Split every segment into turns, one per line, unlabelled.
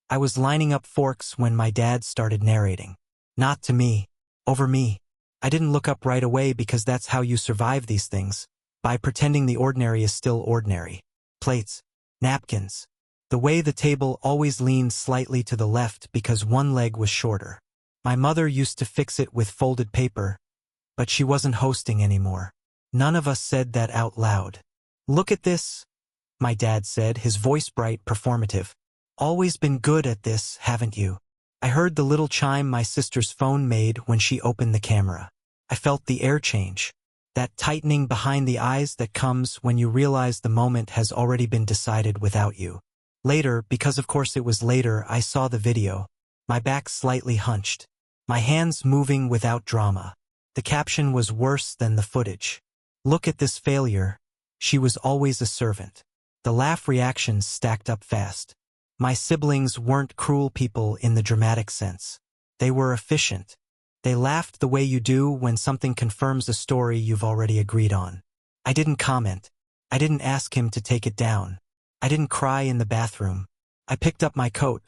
I was lining up forks when my dad started narrating. Not to me. Over me. I didn't look up right away because that's how you survive these things. By pretending the ordinary is still ordinary. Plates. Napkins. The way the table always leaned slightly to the left because one leg was shorter. My mother used to fix it with folded paper, but she wasn't hosting anymore. None of us said that out loud. Look at this, my dad said, his voice bright, performative. Always been good at this, haven't you? I heard the little chime my sister's phone made when she opened the camera. I felt the air change. That tightening behind the eyes that comes when you realize the moment has already been decided without you. Later, because of course it was later, I saw the video. My back slightly hunched. My hands moving without drama. The caption was worse than the footage. Look at this failure. She was always a servant. The laugh reactions stacked up fast. My siblings weren't cruel people in the dramatic sense. They were efficient. They laughed the way you do when something confirms a story you've already agreed on. I didn't comment. I didn't ask him to take it down. I didn't cry in the bathroom. I picked up my coat,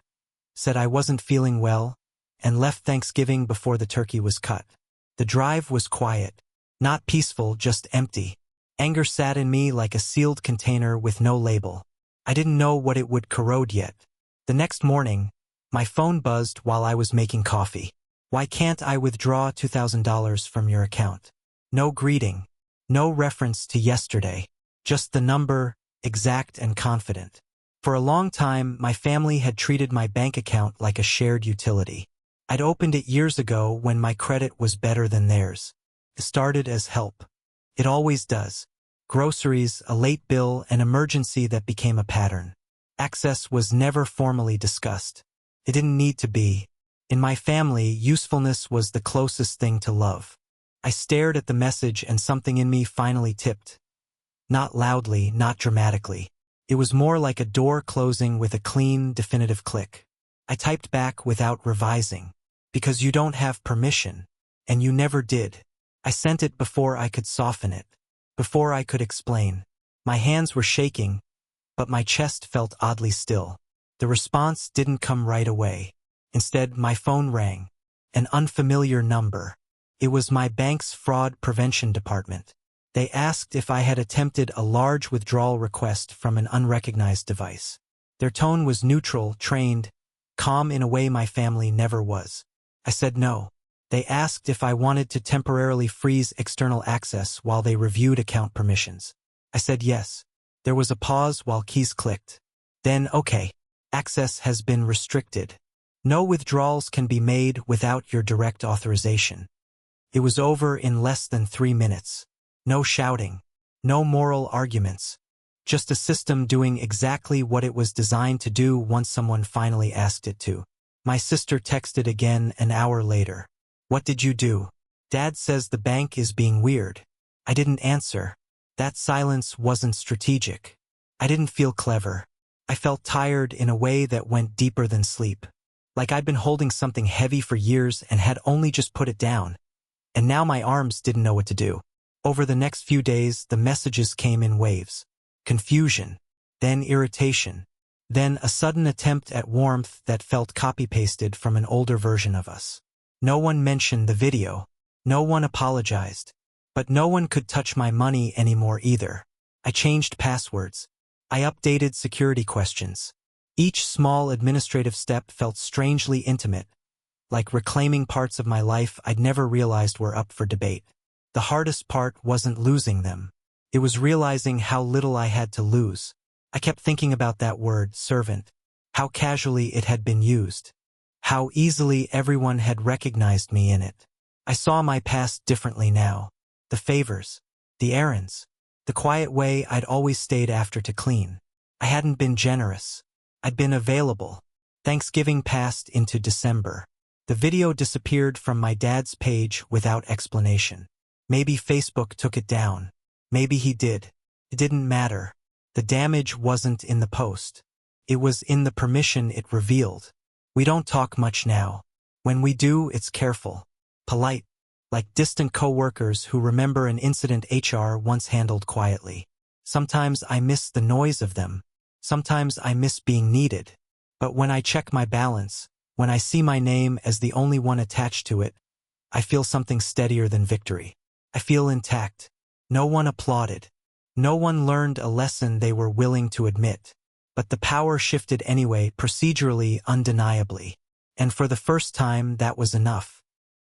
said I wasn't feeling well, and left Thanksgiving before the turkey was cut. The drive was quiet. Not peaceful, just empty. Anger sat in me like a sealed container with no label. I didn't know what it would corrode yet. The next morning, my phone buzzed while I was making coffee. Why can't I withdraw $2,000 from your account? No greeting. No reference to yesterday. Just the number, exact and confident. For a long time, my family had treated my bank account like a shared utility. I'd opened it years ago when my credit was better than theirs. It started as help. It always does. Groceries, a late bill, an emergency that became a pattern. Access was never formally discussed. It didn't need to be. In my family, usefulness was the closest thing to love. I stared at the message and something in me finally tipped. Not loudly, not dramatically. It was more like a door closing with a clean, definitive click. I typed back without revising. Because you don't have permission. And you never did. I sent it before I could soften it. Before I could explain. My hands were shaking, but my chest felt oddly still. The response didn't come right away. Instead, my phone rang. An unfamiliar number. It was my bank's fraud prevention department. They asked if I had attempted a large withdrawal request from an unrecognized device. Their tone was neutral, trained, calm in a way my family never was. I said no. They asked if I wanted to temporarily freeze external access while they reviewed account permissions. I said yes. There was a pause while keys clicked. Then, okay. Access has been restricted. No withdrawals can be made without your direct authorization. It was over in less than 3 minutes. No shouting. No moral arguments. Just a system doing exactly what it was designed to do once someone finally asked it to. My sister texted again an hour later. What did you do? Dad says the bank is being weird. I didn't answer. That silence wasn't strategic. I didn't feel clever. I felt tired in a way that went deeper than sleep. Like I'd been holding something heavy for years and had only just put it down. And now my arms didn't know what to do. Over the next few days, the messages came in waves. Confusion. Then irritation. Then a sudden attempt at warmth that felt copy-pasted from an older version of us. No one mentioned the video. No one apologized. But no one could touch my money anymore either. I changed passwords. I updated security questions. Each small administrative step felt strangely intimate, like reclaiming parts of my life I'd never realized were up for debate. The hardest part wasn't losing them. It was realizing how little I had to lose. I kept thinking about that word, servant. How casually it had been used. How easily everyone had recognized me in it. I saw my past differently now. The favors. The errands. The quiet way I'd always stayed after to clean. I hadn't been generous. I'd been available. Thanksgiving passed into December. The video disappeared from my dad's page without explanation. Maybe Facebook took it down. Maybe he did. It didn't matter. The damage wasn't in the post. It was in the permission it revealed. We don't talk much now. When we do, it's careful. Polite. Like distant co-workers who remember an incident HR once handled quietly. Sometimes I miss the noise of them. Sometimes I miss being needed. But when I check my balance, when I see my name as the only one attached to it, I feel something steadier than victory. I feel intact. No one applauded. No one learned a lesson they were willing to admit. But the power shifted anyway, procedurally, undeniably. And for the first time, that was enough.